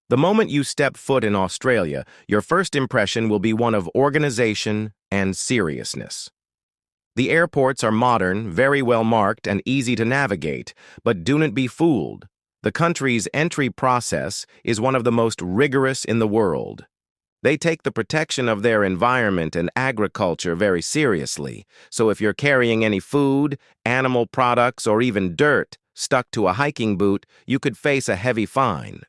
The moment you step foot in Australia, your first impression will be one of organization and seriousness. The airports are modern, very well marked, and easy to navigate, but do not be fooled. The country's entry process is one of the most rigorous in the world. They take the protection of their environment and agriculture very seriously, so if you're carrying any food, animal products, or even dirt stuck to a hiking boot, you could face a heavy fine.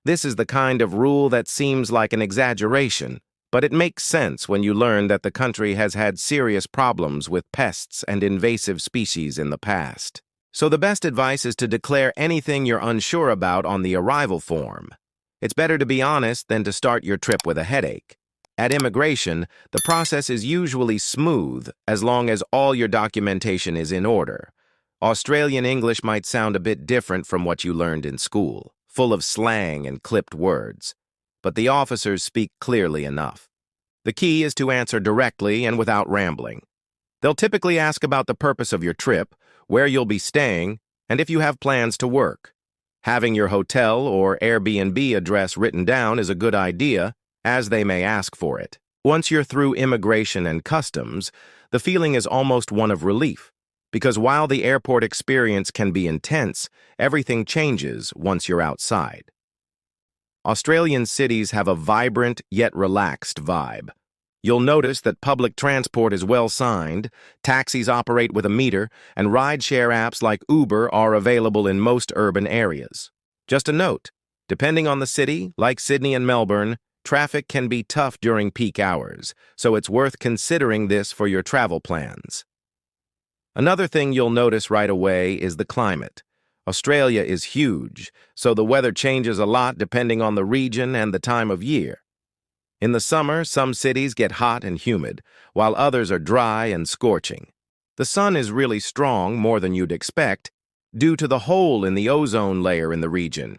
This is the kind of rule that seems like an exaggeration, but it makes sense when you learn that the country has had serious problems with pests and invasive species in the past. So the best advice is to declare anything you're unsure about on the arrival form. It's better to be honest than to start your trip with a headache. At immigration, the process is usually smooth as long as all your documentation is in order. Australian English might sound a bit different from what you learned in school, full of slang and clipped words, but the officers speak clearly enough. The key is to answer directly and without rambling. They'll typically ask about the purpose of your trip, where you'll be staying, and if you have plans to work. Having your hotel or Airbnb address written down is a good idea, as they may ask for it. Once you're through immigration and customs, the feeling is almost one of relief, because while the airport experience can be intense, everything changes once you're outside. Australian cities have a vibrant yet relaxed vibe. You'll notice that public transport is well signed, taxis operate with a meter, and rideshare apps like Uber are available in most urban areas. Just a note, depending on the city, like Sydney and Melbourne, traffic can be tough during peak hours, so it's worth considering this for your travel plans. Another thing you'll notice right away is the climate. Australia is huge, so the weather changes a lot depending on the region and the time of year. In the summer, some cities get hot and humid, while others are dry and scorching. The sun is really strong, more than you'd expect, due to the hole in the ozone layer in the region.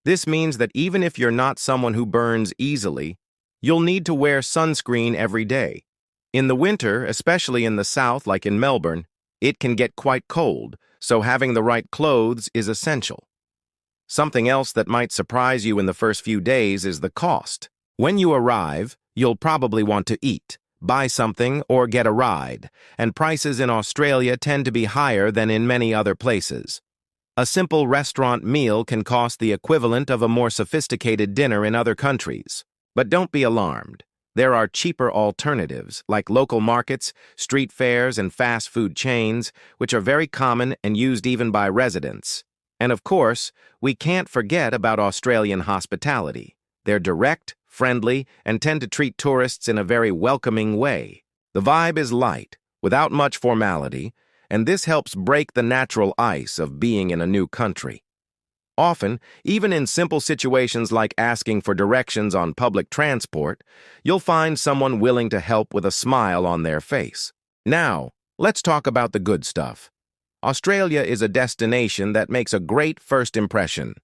This means that even if you're not someone who burns easily, you'll need to wear sunscreen every day. In the winter, especially in the south like in Melbourne, it can get quite cold, so having the right clothes is essential. Something else that might surprise you in the first few days is the cost. When you arrive, you'll probably want to eat, buy something, or get a ride, and prices in Australia tend to be higher than in many other places. A simple restaurant meal can cost the equivalent of a more sophisticated dinner in other countries. But don't be alarmed. There are cheaper alternatives, like local markets, street fairs, and fast food chains, which are very common and used even by residents. And of course, we can't forget about Australian hospitality. They're direct, friendly, and tend to treat tourists in a very welcoming way. The vibe is light, without much formality, and this helps break the natural ice of being in a new country. Often, even in simple situations like asking for directions on public transport, you'll find someone willing to help with a smile on their face. Now, let's talk about the good stuff. Australia is a destination that makes a great first impression.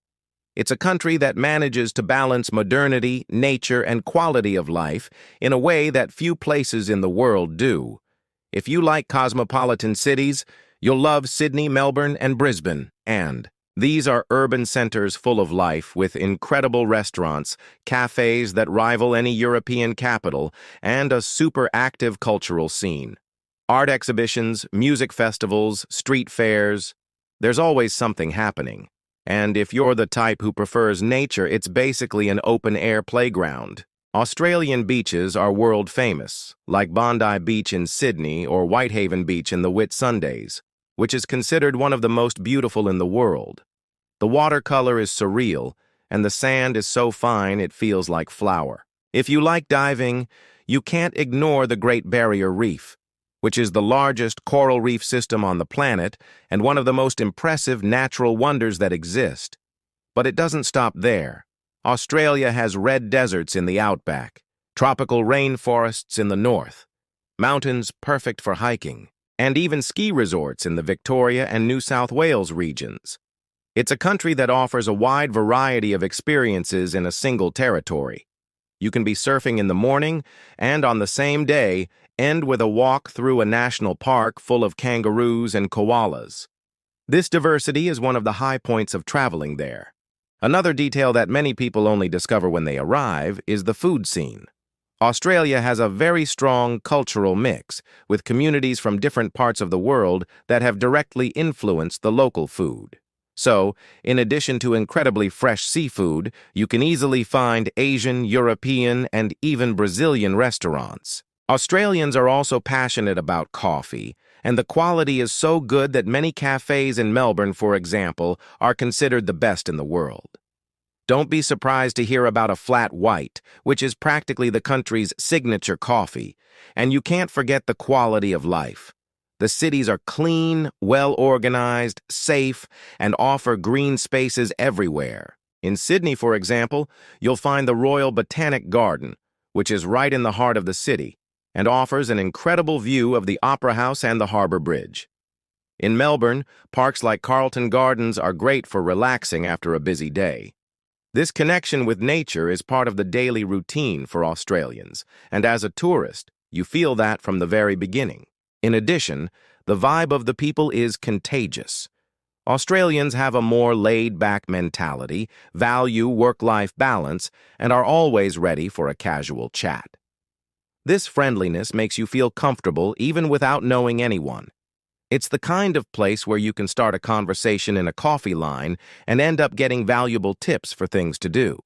It's a country that manages to balance modernity, nature, and quality of life in a way that few places in the world do. If you like cosmopolitan cities, you'll love Sydney, Melbourne, and Brisbane. And these are urban centers full of life with incredible restaurants, cafes that rival any European capital, and a super active cultural scene. Art exhibitions, music festivals, street fairs. There's always something happening. And if you're the type who prefers nature, it's basically an open-air playground. Australian beaches are world famous, like Bondi Beach in Sydney or Whitehaven Beach in the Whitsundays, which is considered one of the most beautiful in the world. The watercolor is surreal, and the sand is so fine it feels like flour. If you like diving, you can't ignore the Great Barrier Reef, which is the largest coral reef system on the planet and one of the most impressive natural wonders that exist. But it doesn't stop there. Australia has red deserts in the outback, tropical rainforests in the north, mountains perfect for hiking, and even ski resorts in the Victoria and New South Wales regions. It's a country that offers a wide variety of experiences in a single territory. You can be surfing in the morning and on the same day end with a walk through a national park full of kangaroos and koalas. This diversity is one of the high points of traveling there. Another detail that many people only discover when they arrive is the food scene. Australia has a very strong cultural mix, with communities from different parts of the world that have directly influenced the local food. So, in addition to incredibly fresh seafood, you can easily find Asian, European, and even Brazilian restaurants. Australians are also passionate about coffee, and the quality is so good that many cafes in Melbourne, for example, are considered the best in the world. Don't be surprised to hear about a flat white, which is practically the country's signature coffee, and you can't forget the quality of life. The cities are clean, well-organized, safe, and offer green spaces everywhere. In Sydney, for example, you'll find the Royal Botanic Garden, which is right in the heart of the city, and offers an incredible view of the Opera House and the Harbour Bridge. In Melbourne, parks like Carlton Gardens are great for relaxing after a busy day. This connection with nature is part of the daily routine for Australians, and as a tourist, you feel that from the very beginning. In addition, the vibe of the people is contagious. Australians have a more laid-back mentality, value work-life balance, and are always ready for a casual chat. This friendliness makes you feel comfortable even without knowing anyone. It's the kind of place where you can start a conversation in a coffee line and end up getting valuable tips for things to do.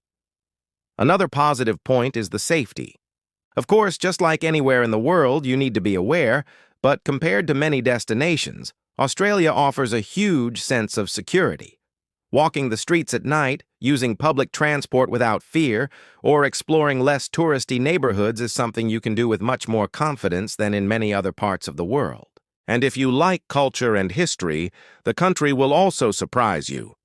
Another positive point is the safety. Of course, just like anywhere in the world, you need to be aware, but compared to many destinations, Australia offers a huge sense of security. Walking the streets at night, using public transport without fear, or exploring less touristy neighborhoods is something you can do with much more confidence than in many other parts of the world. And if you like culture and history, the country will also surprise you.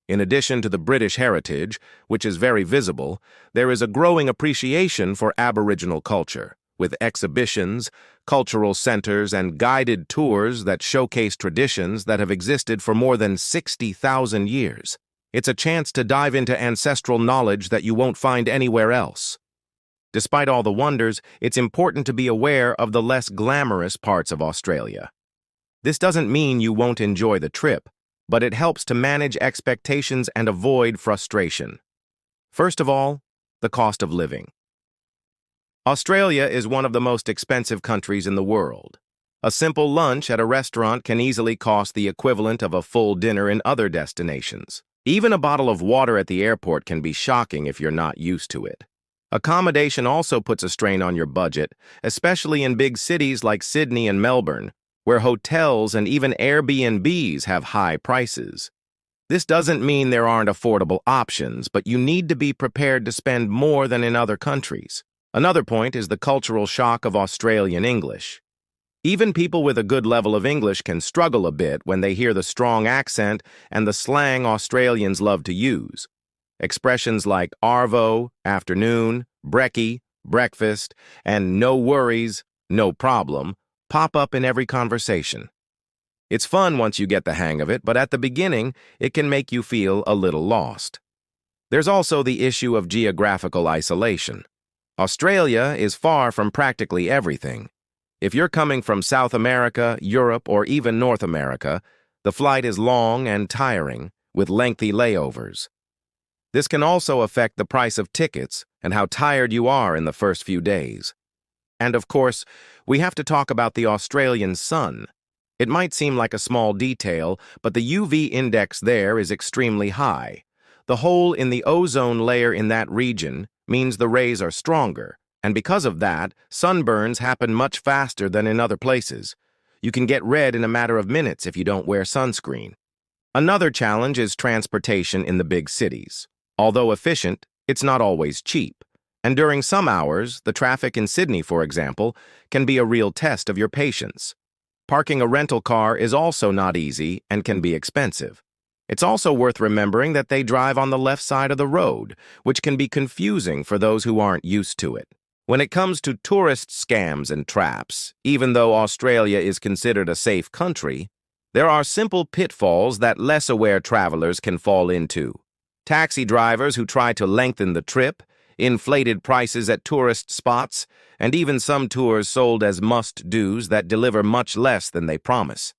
In addition to the British heritage, which is very visible, there is a growing appreciation for Aboriginal culture, with exhibitions, cultural centers, and guided tours that showcase traditions that have existed for more than 60,000 years. It's a chance to dive into ancestral knowledge that you won't find anywhere else. Despite all the wonders, it's important to be aware of the less glamorous parts of Australia. This doesn't mean you won't enjoy the trip, but it helps to manage expectations and avoid frustration. First of all, the cost of living. Australia is one of the most expensive countries in the world. A simple lunch at a restaurant can easily cost the equivalent of a full dinner in other destinations. Even a bottle of water at the airport can be shocking if you're not used to it. Accommodation also puts a strain on your budget, especially in big cities like Sydney and Melbourne, where hotels and even Airbnbs have high prices. This doesn't mean there aren't affordable options, but you need to be prepared to spend more than in other countries. Another point is the cultural shock of Australian English. Even people with a good level of English can struggle a bit when they hear the strong accent and the slang Australians love to use. Expressions like arvo, afternoon, brekkie, breakfast, and no worries, no problem pop up in every conversation. It's fun once you get the hang of it, but at the beginning, it can make you feel a little lost. There's also the issue of geographical isolation. Australia is far from practically everything. If you're coming from South America, Europe, or even North America, the flight is long and tiring, with lengthy layovers. This can also affect the price of tickets and how tired you are in the first few days. And of course, we have to talk about the Australian sun. It might seem like a small detail, but the UV index there is extremely high. The hole in the ozone layer in that region means the rays are stronger, and because of that, sunburns happen much faster than in other places. You can get red in a matter of minutes if you don't wear sunscreen. Another challenge is transportation in the big cities. Although efficient, it's not always cheap. And during some hours, the traffic in Sydney, for example, can be a real test of your patience. Parking a rental car is also not easy and can be expensive. It's also worth remembering that they drive on the left side of the road, which can be confusing for those who aren't used to it. When it comes to tourist scams and traps, even though Australia is considered a safe country, there are simple pitfalls that less aware travelers can fall into. Taxi drivers who try to lengthen the trip, inflated prices at tourist spots, and even some tours sold as must-dos that deliver much less than they promise.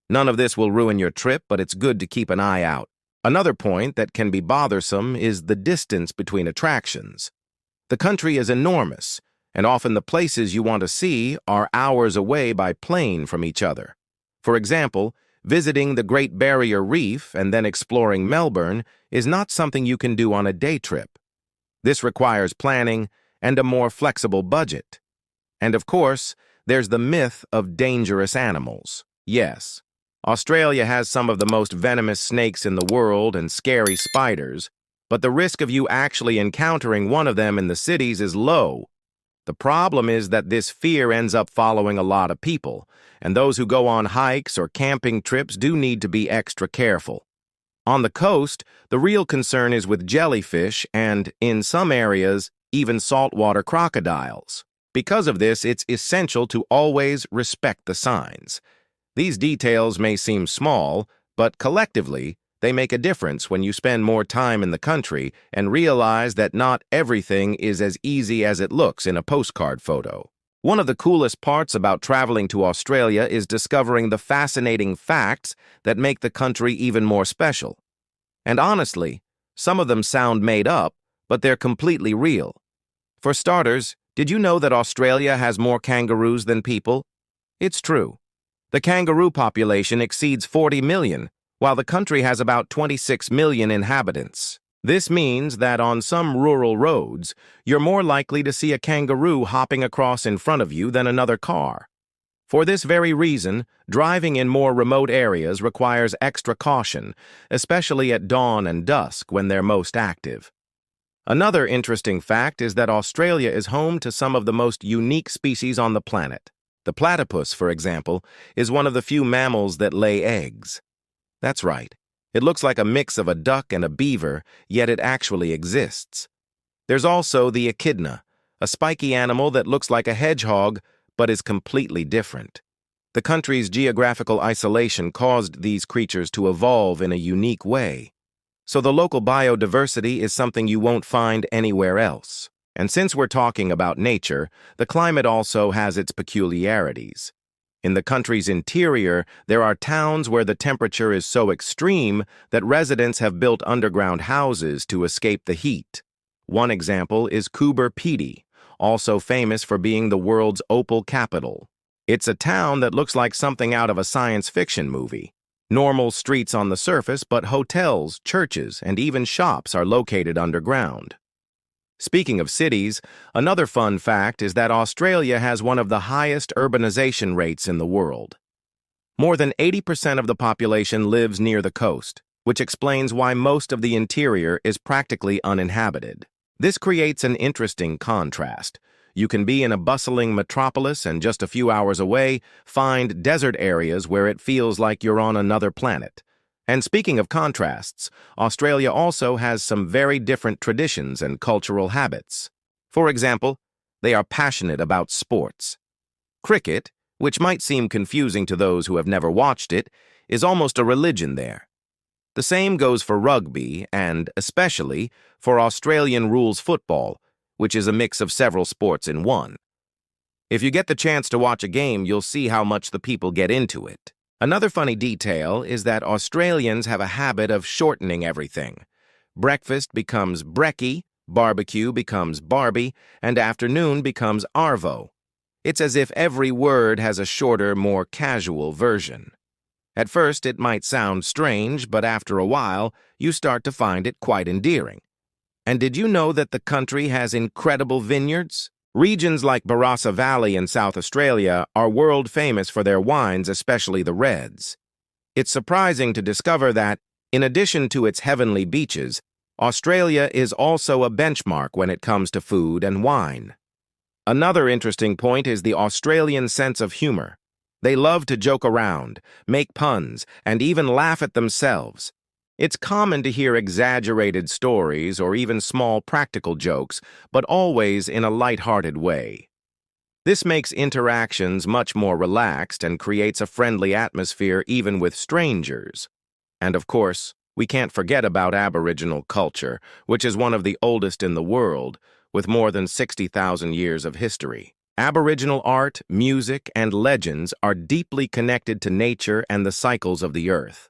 None of this will ruin your trip, but it's good to keep an eye out. Another point that can be bothersome is the distance between attractions. The country is enormous, and often the places you want to see are hours away by plane from each other. For example, visiting the Great Barrier Reef and then exploring Melbourne is not something you can do on a day trip. This requires planning and a more flexible budget. And of course, there's the myth of dangerous animals. Yes, Australia has some of the most venomous snakes in the world and scary spiders, but the risk of you actually encountering one of them in the cities is low. The problem is that this fear ends up following a lot of people, and those who go on hikes or camping trips do need to be extra careful. On the coast, the real concern is with jellyfish and, in some areas, even saltwater crocodiles. Because of this, it's essential to always respect the signs. These details may seem small, but collectively, they make a difference when you spend more time in the country and realize that not everything is as easy as it looks in a postcard photo. One of the coolest parts about traveling to Australia is discovering the fascinating facts that make the country even more special. And honestly, some of them sound made up, but they're completely real. For starters, did you know that Australia has more kangaroos than people? It's true. The kangaroo population exceeds 40 million, while the country has about 26 million inhabitants. This means that on some rural roads, you're more likely to see a kangaroo hopping across in front of you than another car. For this very reason, driving in more remote areas requires extra caution, especially at dawn and dusk when they're most active. Another interesting fact is that Australia is home to some of the most unique species on the planet. The platypus, for example, is one of the few mammals that lay eggs. That's right. It looks like a mix of a duck and a beaver, yet it actually exists. There's also the echidna, a spiky animal that looks like a hedgehog, but is completely different. The country's geographical isolation caused these creatures to evolve in a unique way. So the local biodiversity is something you won't find anywhere else. And since we're talking about nature, the climate also has its peculiarities. In the country's interior, there are towns where the temperature is so extreme that residents have built underground houses to escape the heat. One example is Coober Pedy, also famous for being the world's opal capital. It's a town that looks like something out of a science fiction movie. Normal streets on the surface, but hotels, churches, and even shops are located underground. Speaking of cities, another fun fact is that Australia has one of the highest urbanization rates in the world. More than 80% of the population lives near the coast, which explains why most of the interior is practically uninhabited. This creates an interesting contrast. You can be in a bustling metropolis and just a few hours away, find desert areas where it feels like you're on another planet. And speaking of contrasts, Australia also has some very different traditions and cultural habits. For example, they are passionate about sports. Cricket, which might seem confusing to those who have never watched it, is almost a religion there. The same goes for rugby and, especially, for Australian rules football, which is a mix of several sports in one. If you get the chance to watch a game, you'll see how much the people get into it. Another funny detail is that Australians have a habit of shortening everything. Breakfast becomes brekkie, barbecue becomes barbie, and afternoon becomes arvo. It's as if every word has a shorter, more casual version. At first, it might sound strange, but after a while, you start to find it quite endearing. And did you know that the country has incredible vineyards? Regions like Barossa Valley in South Australia are world famous for their wines, especially the reds. It's surprising to discover that, in addition to its heavenly beaches, Australia is also a benchmark when it comes to food and wine. Another interesting point is the Australian sense of humor. They love to joke around, make puns, and even laugh at themselves. It's common to hear exaggerated stories or even small practical jokes, but always in a light-hearted way. This makes interactions much more relaxed and creates a friendly atmosphere even with strangers. And of course, we can't forget about Aboriginal culture, which is one of the oldest in the world, with more than 60,000 years of history. Aboriginal art, music, and legends are deeply connected to nature and the cycles of the earth.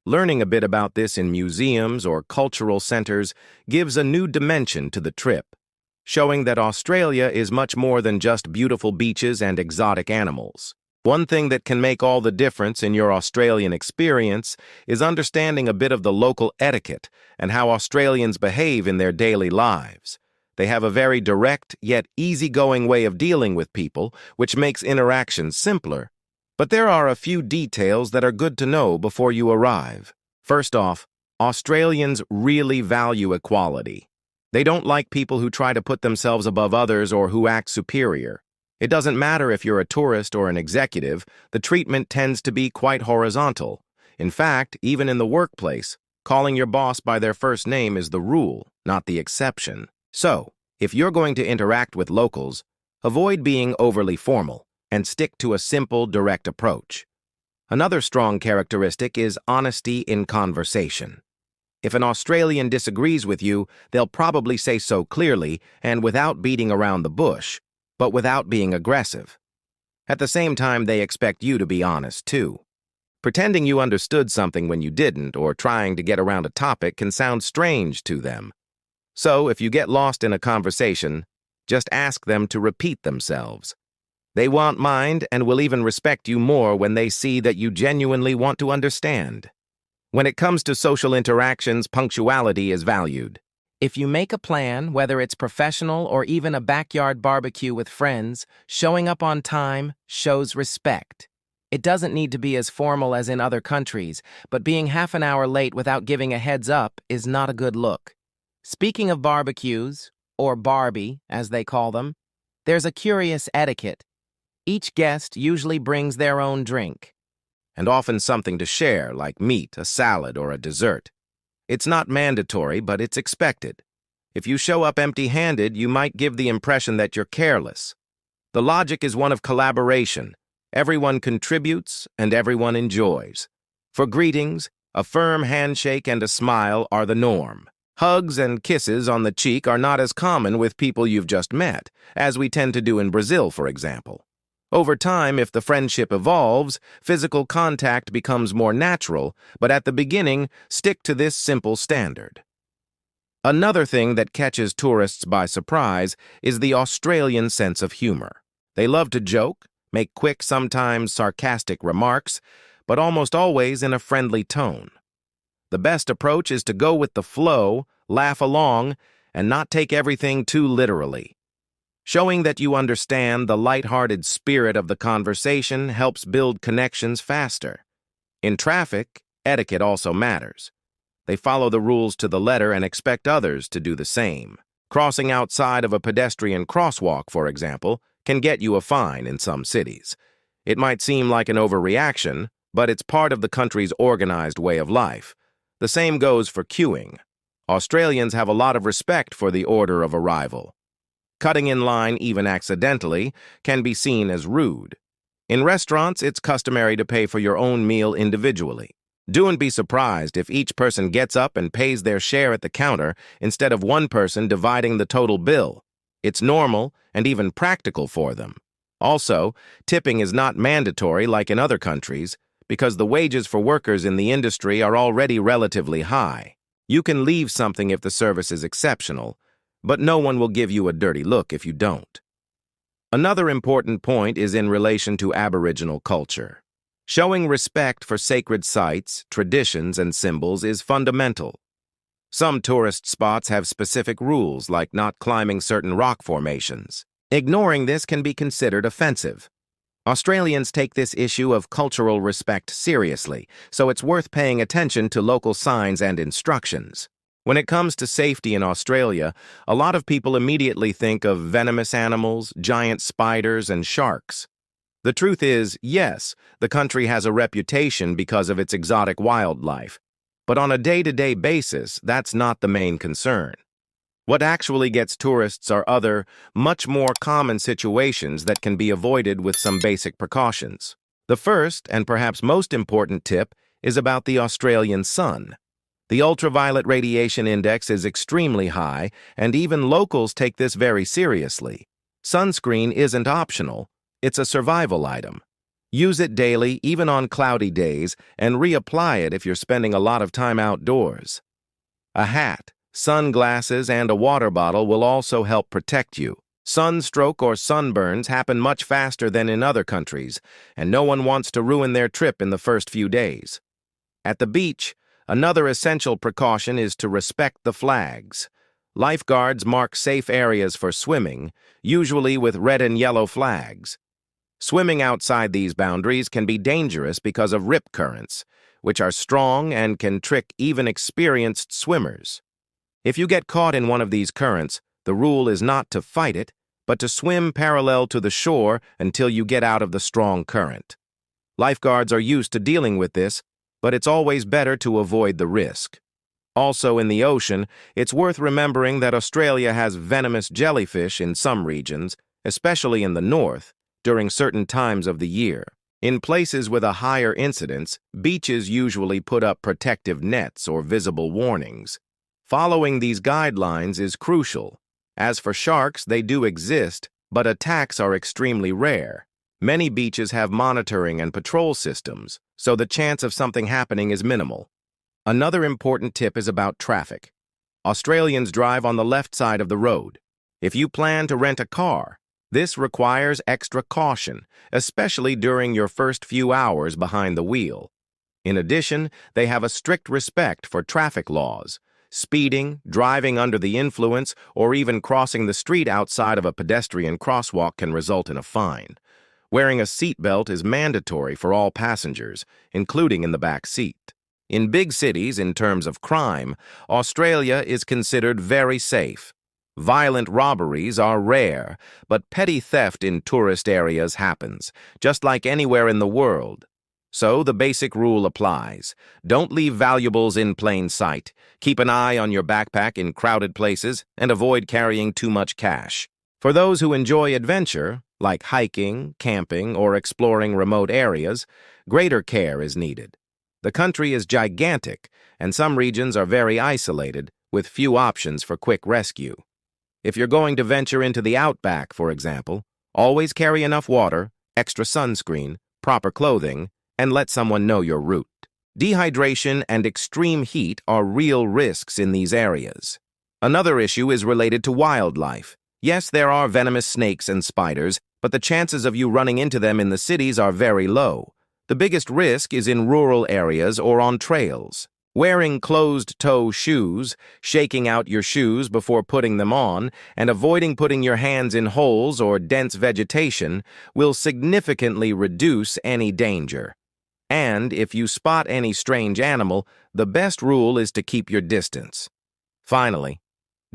Learning a bit about this in museums or cultural centers gives a new dimension to the trip, showing that Australia is much more than just beautiful beaches and exotic animals. One thing that can make all the difference in your Australian experience is understanding a bit of the local etiquette and how Australians behave in their daily lives. They have a very direct yet easygoing way of dealing with people, which makes interactions simpler. But there are a few details that are good to know before you arrive. First off, Australians really value equality. They don't like people who try to put themselves above others or who act superior. It doesn't matter if you're a tourist or an executive, the treatment tends to be quite horizontal. In fact, even in the workplace, calling your boss by their first name is the rule, not the exception. So, if you're going to interact with locals, avoid being overly formal and stick to a simple, direct approach. Another strong characteristic is honesty in conversation. If an Australian disagrees with you, they'll probably say so clearly and without beating around the bush, but without being aggressive. At the same time, they expect you to be honest, too. Pretending you understood something when you didn't, or trying to get around a topic can sound strange to them. So, if you get lost in a conversation, just ask them to repeat themselves. They won't mind and will even respect you more when they see that you genuinely want to understand. When it comes to social interactions, punctuality is valued. If you make a plan, whether it's professional or even a backyard barbecue with friends, showing up on time shows respect. It doesn't need to be as formal as in other countries, but being half an hour late without giving a heads up is not a good look. Speaking of barbecues, or Barbie, as they call them, there's a curious etiquette. Each guest usually brings their own drink, and often something to share, like meat, a salad, or a dessert. It's not mandatory, but it's expected. If you show up empty-handed, you might give the impression that you're careless. The logic is one of collaboration. Everyone contributes, and everyone enjoys. For greetings, a firm handshake and a smile are the norm. Hugs and kisses on the cheek are not as common with people you've just met, as we tend to do in Brazil, for example. Over time, if the friendship evolves, physical contact becomes more natural, but at the beginning, stick to this simple standard. Another thing that catches tourists by surprise is the Australian sense of humor. They love to joke, make quick, sometimes sarcastic remarks, but almost always in a friendly tone. The best approach is to go with the flow, laugh along, and not take everything too literally. Showing that you understand the light-hearted spirit of the conversation helps build connections faster. In traffic, etiquette also matters. They follow the rules to the letter and expect others to do the same. Crossing outside of a pedestrian crosswalk, for example, can get you a fine in some cities. It might seem like an overreaction, but it's part of the country's organized way of life. The same goes for queuing. Australians have a lot of respect for the order of arrival. Cutting in line, even accidentally, can be seen as rude. In restaurants, it's customary to pay for your own meal individually. Don't be surprised if each person gets up and pays their share at the counter instead of one person dividing the total bill. It's normal and even practical for them. Also, tipping is not mandatory like in other countries because the wages for workers in the industry are already relatively high. You can leave something if the service is exceptional, but no one will give you a dirty look if you don't. Another important point is in relation to Aboriginal culture. Showing respect for sacred sites, traditions, and symbols is fundamental. Some tourist spots have specific rules, like not climbing certain rock formations. Ignoring this can be considered offensive. Australians take this issue of cultural respect seriously, so it's worth paying attention to local signs and instructions. When it comes to safety in Australia, a lot of people immediately think of venomous animals, giant spiders, and sharks. The truth is, yes, the country has a reputation because of its exotic wildlife, but on a day-to-day basis, that's not the main concern. What actually gets tourists are other, much more common situations that can be avoided with some basic precautions. The first, and perhaps most important tip, is about the Australian sun. The ultraviolet radiation index is extremely high, and even locals take this very seriously. Sunscreen isn't optional, it's a survival item. Use it daily, even on cloudy days, and reapply it if you're spending a lot of time outdoors. A hat, sunglasses, and a water bottle will also help protect you. Sunstroke or sunburns happen much faster than in other countries, and no one wants to ruin their trip in the first few days. At the beach, another essential precaution is to respect the flags. Lifeguards mark safe areas for swimming, usually with red and yellow flags. Swimming outside these boundaries can be dangerous because of rip currents, which are strong and can trick even experienced swimmers. If you get caught in one of these currents, the rule is not to fight it, but to swim parallel to the shore until you get out of the strong current. Lifeguards are used to dealing with this, but it's always better to avoid the risk. Also in the ocean, it's worth remembering that Australia has venomous jellyfish in some regions, especially in the north, during certain times of the year. In places with a higher incidence, beaches usually put up protective nets or visible warnings. Following these guidelines is crucial. As for sharks, they do exist, but attacks are extremely rare. Many beaches have monitoring and patrol systems, so the chance of something happening is minimal. Another important tip is about traffic. Australians drive on the left side of the road. If you plan to rent a car, this requires extra caution, especially during your first few hours behind the wheel. In addition, they have a strict respect for traffic laws. Speeding, driving under the influence, or even crossing the street outside of a pedestrian crosswalk can result in a fine. Wearing a seatbelt is mandatory for all passengers, including in the back seat. In big cities, in terms of crime, Australia is considered very safe. Violent robberies are rare, but petty theft in tourist areas happens, just like anywhere in the world. So the basic rule applies. Don't leave valuables in plain sight. Keep an eye on your backpack in crowded places and avoid carrying too much cash. For those who enjoy adventure, like hiking, camping, or exploring remote areas, greater care is needed. The country is gigantic, and some regions are very isolated, with few options for quick rescue. If you're going to venture into the outback, for example, always carry enough water, extra sunscreen, proper clothing, and let someone know your route. Dehydration and extreme heat are real risks in these areas. Another issue is related to wildlife. Yes, there are venomous snakes and spiders, but the chances of you running into them in the cities are very low. The biggest risk is in rural areas or on trails. Wearing closed-toe shoes, shaking out your shoes before putting them on, and avoiding putting your hands in holes or dense vegetation will significantly reduce any danger. And if you spot any strange animal, the best rule is to keep your distance. Finally,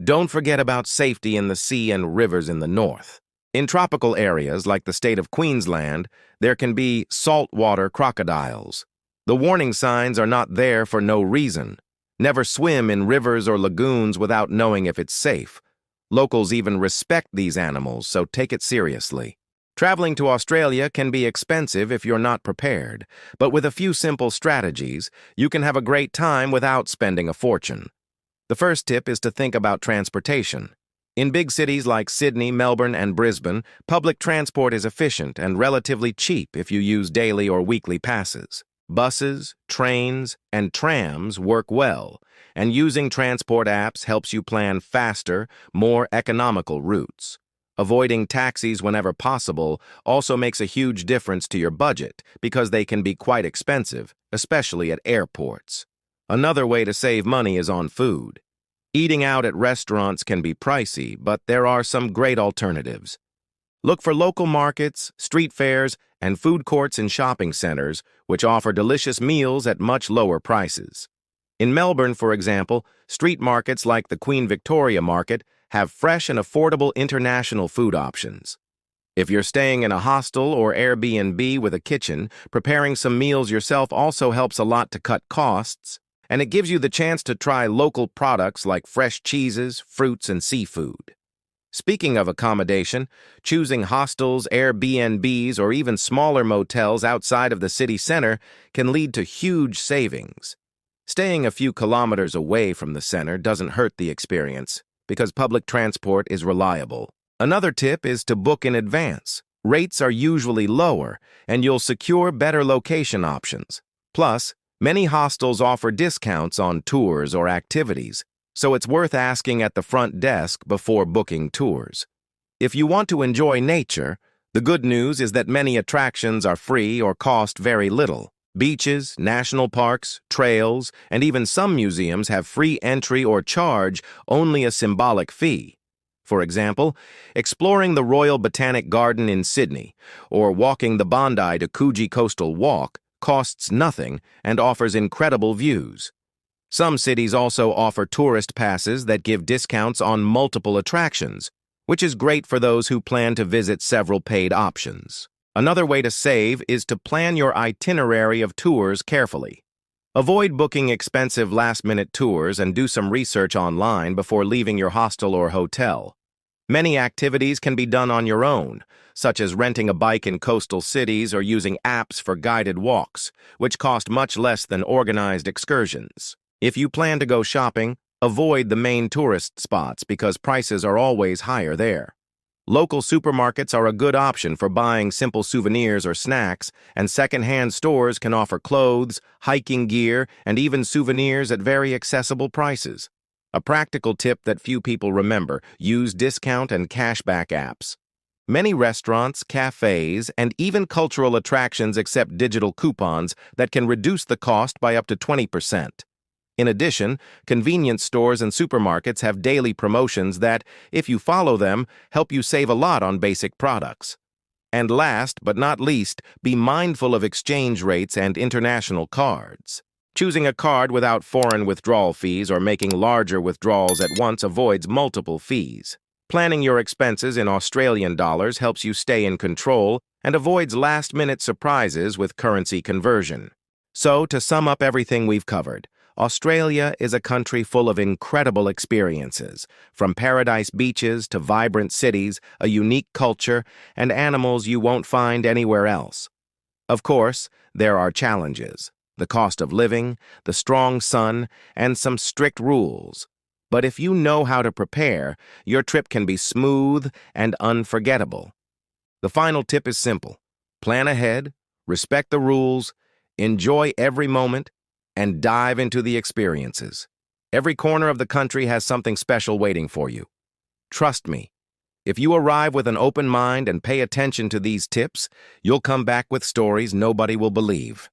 don't forget about safety in the sea and rivers in the north. In tropical areas like the state of Queensland, there can be saltwater crocodiles. The warning signs are not there for no reason. Never swim in rivers or lagoons without knowing if it's safe. Locals even respect these animals, so take it seriously. Traveling to Australia can be expensive if you're not prepared, but with a few simple strategies, you can have a great time without spending a fortune. The first tip is to think about transportation. In big cities like Sydney, Melbourne, and Brisbane, public transport is efficient and relatively cheap if you use daily or weekly passes. Buses, trains, and trams work well, and using transport apps helps you plan faster, more economical routes. Avoiding taxis whenever possible also makes a huge difference to your budget because they can be quite expensive, especially at airports. Another way to save money is on food. Eating out at restaurants can be pricey, but there are some great alternatives. Look for local markets, street fairs, and food courts in shopping centers, which offer delicious meals at much lower prices. In Melbourne, for example, street markets like the Queen Victoria Market have fresh and affordable international food options. If you're staying in a hostel or Airbnb with a kitchen, preparing some meals yourself also helps a lot to cut costs, and it gives you the chance to try local products like fresh cheeses, fruits, and seafood. Speaking of accommodation, choosing hostels, Airbnbs, or even smaller motels outside of the city center can lead to huge savings. Staying a few kilometers away from the center doesn't hurt the experience because public transport is reliable. Another tip is to book in advance. Rates are usually lower, and you'll secure better location options. Plus, many hostels offer discounts on tours or activities, so it's worth asking at the front desk before booking tours. If you want to enjoy nature, the good news is that many attractions are free or cost very little. Beaches, national parks, trails, and even some museums have free entry or charge only a symbolic fee. For example, exploring the Royal Botanic Garden in Sydney or walking the Bondi to Coogee Coastal Walk costs nothing and offers incredible views. Some cities also offer tourist passes that give discounts on multiple attractions, which is great for those who plan to visit several paid options. Another way to save is to plan your itinerary of tours carefully. Avoid booking expensive last-minute tours and do some research online before leaving your hostel or hotel. Many activities can be done on your own, such as renting a bike in coastal cities or using apps for guided walks, which cost much less than organized excursions. If you plan to go shopping, avoid the main tourist spots because prices are always higher there. Local supermarkets are a good option for buying simple souvenirs or snacks, and second-hand stores can offer clothes, hiking gear, and even souvenirs at very accessible prices. A practical tip that few people remember: use discount and cashback apps. Many restaurants, cafes, and even cultural attractions accept digital coupons that can reduce the cost by up to 20%. In addition, convenience stores and supermarkets have daily promotions that, if you follow them, help you save a lot on basic products. And last but not least, be mindful of exchange rates and international cards. Choosing a card without foreign withdrawal fees or making larger withdrawals at once avoids multiple fees. Planning your expenses in Australian dollars helps you stay in control and avoids last-minute surprises with currency conversion. So, to sum up everything we've covered, Australia is a country full of incredible experiences, from paradise beaches to vibrant cities, a unique culture, and animals you won't find anywhere else. Of course, there are challenges: the cost of living, the strong sun, and some strict rules. But if you know how to prepare, your trip can be smooth and unforgettable. The final tip is simple: plan ahead, respect the rules, enjoy every moment, and dive into the experiences. Every corner of the country has something special waiting for you. Trust me, if you arrive with an open mind and pay attention to these tips, you'll come back with stories nobody will believe.